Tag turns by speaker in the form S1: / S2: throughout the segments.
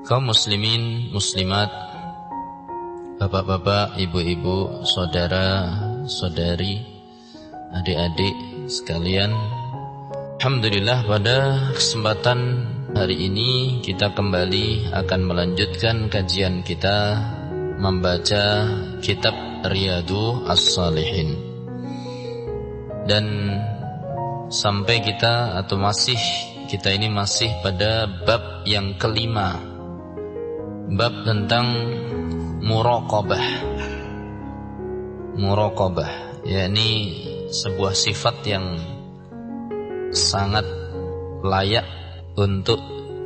S1: Kaum muslimin, muslimat, bapak-bapak, ibu-ibu, saudara, saudari, adik-adik sekalian, alhamdulillah pada kesempatan hari ini kita kembali akan melanjutkan kajian kita membaca kitab Riyadhus Shalihin. Dan sampai kita kita ini masih pada bab yang kelima, bab tentang muraqabah, yakni sebuah sifat yang sangat layak untuk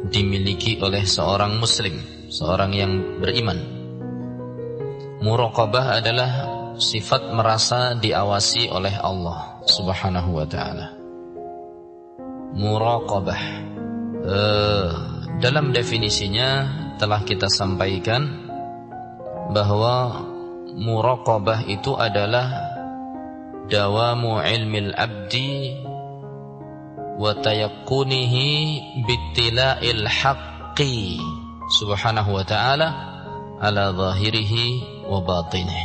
S1: dimiliki oleh seorang muslim, seorang yang beriman. Muraqabah adalah sifat merasa diawasi oleh Allah Subhanahu wa ta'ala. Muraqabah, dalam definisinya telah kita sampaikan bahwa muraqabah itu adalah dawamu ilmil abdi wa tayaqqunihi bittila'il haqqi subhanahu wa ta'ala ala zahirihi wa batinih.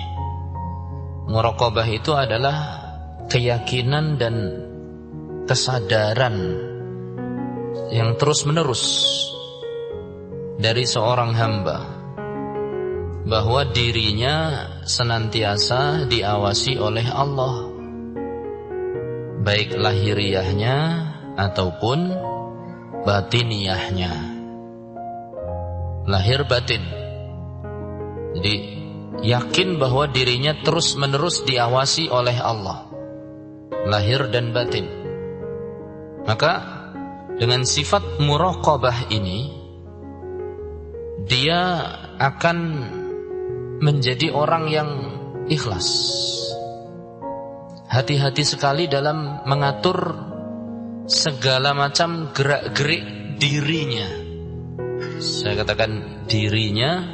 S1: Muraqabah itu adalah keyakinan dan kesadaran yang terus-menerus dari seorang hamba bahwa dirinya senantiasa diawasi oleh Allah, baik lahiriahnya ataupun batiniyahnya, lahir batin. Jadi yakin bahwa dirinya terus-menerus diawasi oleh Allah, lahir dan batin. Maka dengan sifat muraqabah ini, dia akan menjadi orang yang ikhlas, hati-hati sekali dalam mengatur segala macam gerak-gerik dirinya. Saya katakan dirinya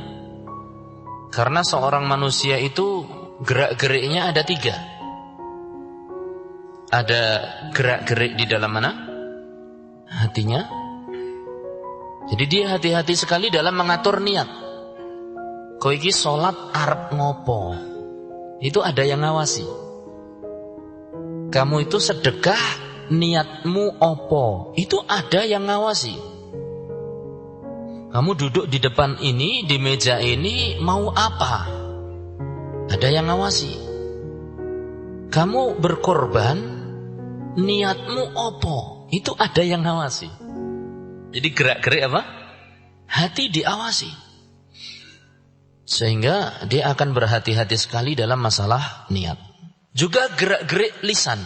S1: karena seorang manusia itu gerak-geriknya ada 3. Ada gerak-gerik di dalam mana? Hatinya. Jadi dia hati-hati sekali dalam mengatur niat. Kowe iki salat arep ngopo? Itu ada yang ngawasi. Kamu itu sedekah, niatmu opo? Itu ada yang ngawasi. Kamu duduk di depan ini, di meja ini, mau apa? Ada yang ngawasi. Kamu berkorban, niatmu opo? Itu ada yang ngawasi. Jadi gerak-gerik apa? Hati diawasi. Sehingga dia akan berhati-hati sekali dalam masalah niat. Juga gerak-gerik lisan.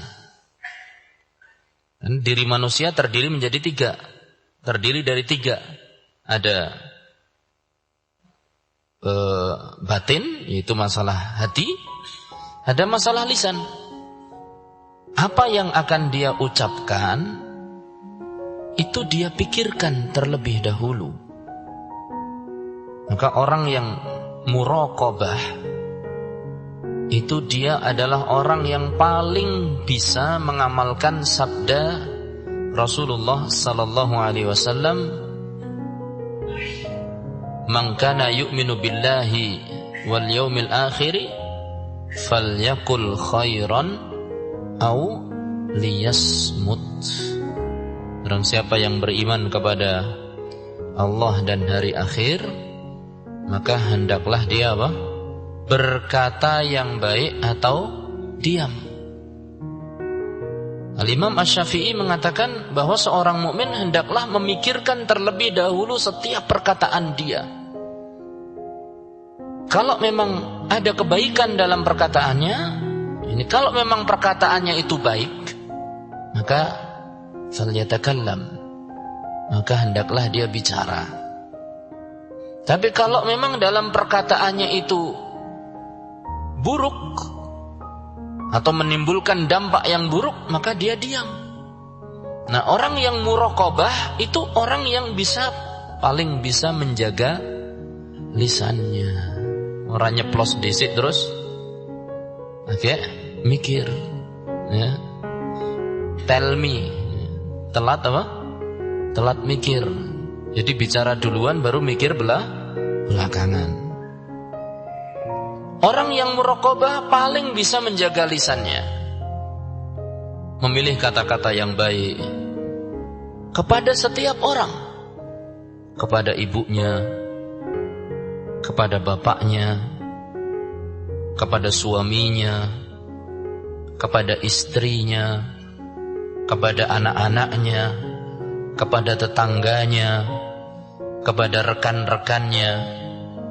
S1: Dan diri manusia terdiri menjadi 3. Terdiri dari 3. Ada batin, yaitu masalah hati. Ada masalah lisan. Apa yang akan dia ucapkan, itu dia pikirkan terlebih dahulu. Maka orang yang muraqabah itu dia adalah orang yang paling bisa mengamalkan sabda Rasulullah sallallahu alaihi wasallam, "Man kana yu'minu billahi wal yaumil akhir falyaqul khairan aw liyasmut." Barang siapa yang beriman kepada Allah dan hari akhir, maka hendaklah dia apa? Berkata yang baik atau diam. Al-Imam Asy-Syafi'i mengatakan bahwa seorang mukmin hendaklah memikirkan terlebih dahulu setiap perkataan dia. Kalau memang ada kebaikan dalam perkataannya, kalau memang perkataannya itu baik, maka falyatakallam, maka hendaklah dia bicara. Tapi kalau memang dalam perkataannya itu buruk atau menimbulkan dampak yang buruk, maka dia diam. Nah, orang yang muraqabah itu orang yang paling bisa menjaga lisannya. Orang nyeplos dhisik terus mikir, ya. Tell me, telat apa? Telat mikir. Jadi bicara duluan baru mikir belakangan. Orang yang muraqabah paling bisa menjaga lisannya, memilih kata-kata yang baik kepada setiap orang, kepada ibunya, kepada bapaknya, kepada suaminya, kepada istrinya, kepada anak-anaknya, kepada tetangganya, kepada rekan-rekannya.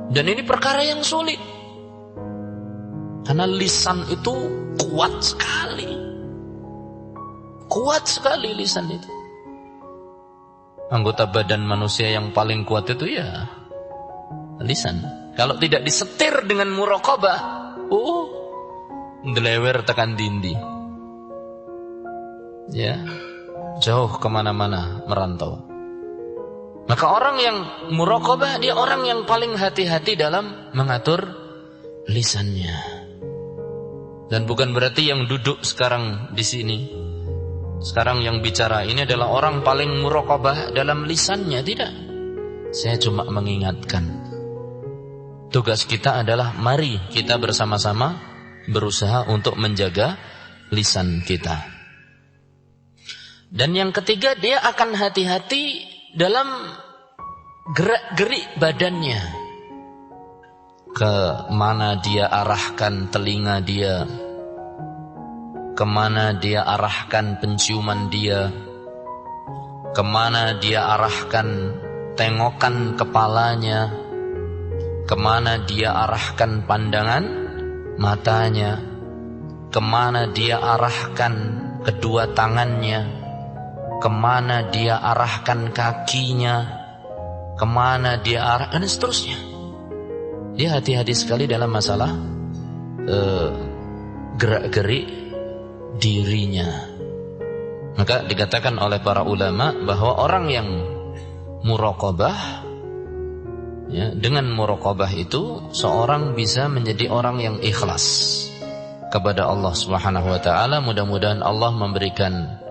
S1: Dan ini perkara yang sulit, karena lisan itu kuat sekali. Kuat sekali lisan itu. Anggota badan manusia yang paling kuat itu ya lisan. Kalau tidak disetir dengan muraqabah, ndelewer tekan dindi. Ya, jauh kemana-mana merantau. Maka orang yang muraqabah, dia orang yang paling hati-hati dalam mengatur lisannya. Dan bukan berarti yang duduk sekarang di sini, sekarang yang bicara ini adalah orang paling muraqabah dalam lisannya. Tidak. Saya cuma mengingatkan. Tugas kita adalah mari kita bersama-sama berusaha untuk menjaga lisan kita. Dan yang ketiga, dia akan hati-hati dalam gerak-gerik badannya. Kemana dia arahkan telinga dia, kemana dia arahkan penciuman dia, kemana dia arahkan tengokan kepalanya, kemana dia arahkan pandangan matanya, kemana dia arahkan kedua tangannya, kemana dia arahkan kakinya, kemana dia arahkan, dan seterusnya. Dia hati-hati sekali dalam masalah gerak-gerik dirinya. Maka dikatakan oleh para ulama bahwa orang yang muraqabah, ya, dengan muraqabah itu seorang bisa menjadi orang yang ikhlas kepada Allah Subhanahu wa taala. Mudah-mudahan Allah memberikan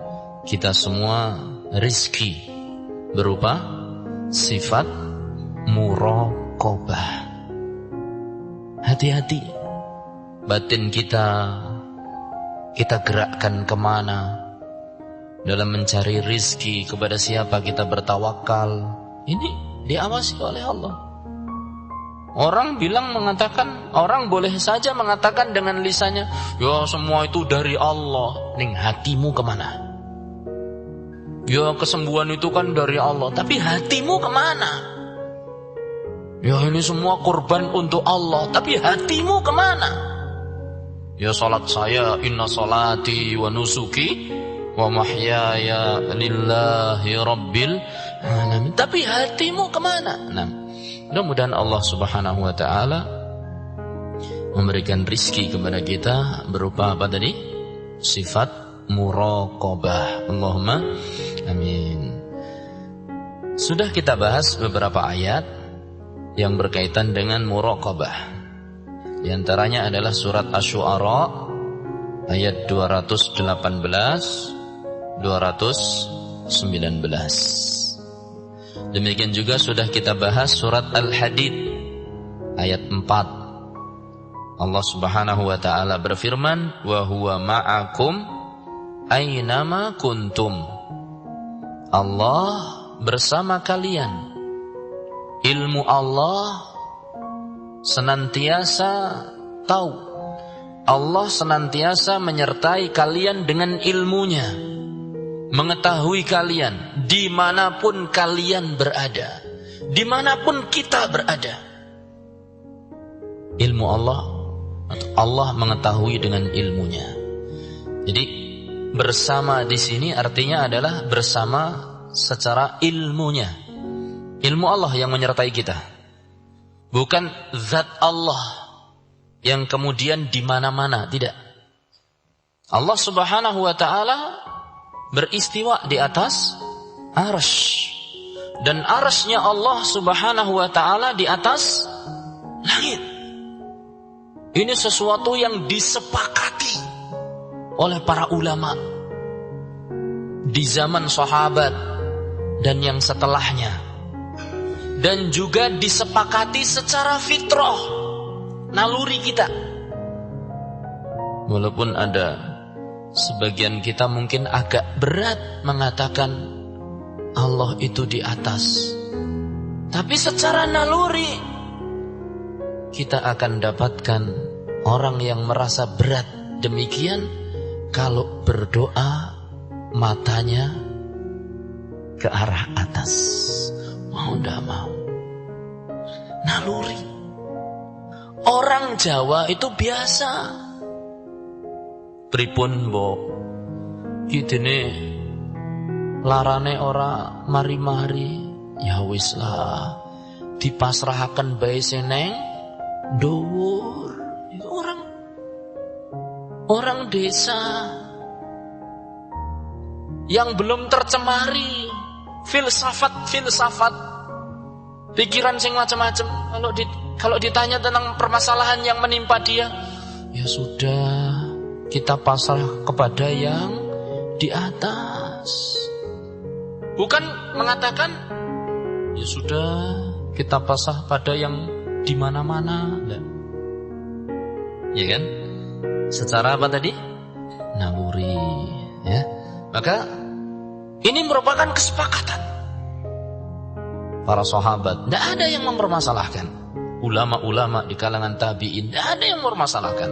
S1: kita semua rizki berupa sifat muraqabah. Hati-hati batin kita gerakkan kemana dalam mencari rizki, kepada siapa kita bertawakal. Ini diawasi oleh Allah. Orang mengatakan, orang boleh saja mengatakan dengan lisannya, ya semua itu dari Allah. Ning hatimu kemana? Ya kesembuhan itu kan dari Allah, tapi hatimu kemana? Ya ini semua kurban untuk Allah, tapi hatimu kemana? Ya salat saya, inna salati wa nusuki wa mahyaya lillahi rabbil alamin, tapi hatimu kemana? Nah, mudah-mudahan Allah Subhanahu wa taala memberikan rizki kepada kita berupa apa tadi? Sifat muraqabah. Allahumma amin. Sudah kita bahas beberapa ayat yang berkaitan dengan muraqabah. Di antaranya adalah surat Asy-Syu'ara ayat 218, 219. Demikian juga sudah kita bahas surat Al-Hadid ayat 4. Allah Subhanahu wa taala berfirman, "Wa huwa ma'akum aynama kuntum." Allah bersama kalian. Ilmu Allah senantiasa tahu. Allah senantiasa menyertai kalian dengan ilmunya, mengetahui kalian dimanapun kalian berada, dimanapun kita berada. Ilmu Allah, atau Allah mengetahui dengan ilmunya. Jadi bersama di sini artinya adalah bersama secara ilmunya. Ilmu Allah yang menyertai kita, bukan zat Allah yang kemudian di mana-mana, tidak. Allah Subhanahu wa taala beristiwa di atas arsy, dan arsy-nya Allah Subhanahu wa taala di atas langit. Ini sesuatu yang disepakati oleh para ulama di zaman sahabat dan yang setelahnya. dan juga disepakati secara fitrah, naluri kita. Walaupun ada sebagian kita mungkin agak berat mengatakan Allah itu di atas, tapi secara naluri kita akan dapatkan orang yang merasa berat demikian kalau berdoa matanya ke arah atas, mau ndak mau. Naluri. Orang Jawa itu biasa. Pripun mbok? Kitene larane ora mari-mari, ya wis lah. Dipasrahaken bae seneng dhuwur. Itu orang desa yang belum tercemari filsafat pikiran sing macam-macam. Kalau ditanya tentang permasalahan yang menimpa dia, ya sudah, kita pasrah kepada yang di atas. Bukan mengatakan ya sudah, kita pasrah pada yang di mana-mana. Ya kan? Secara apa tadi? Naluri, ya. Maka ini merupakan kesepakatan para sahabat. Tidak ada yang mempermasalahkan. Ulama-ulama di kalangan tabi'in, tidak ada yang mempermasalahkan.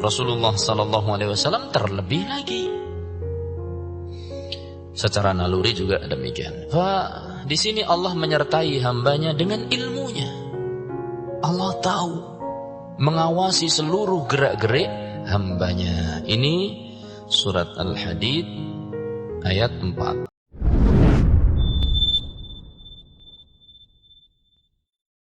S1: Rasulullah SAW terlebih lagi. Secara naluri juga demikian. Di sini Allah menyertai hambanya dengan ilmunya. Allah tahu, mengawasi seluruh gerak-gerik hambanya. Ini surat Al-Hadid ayat 4.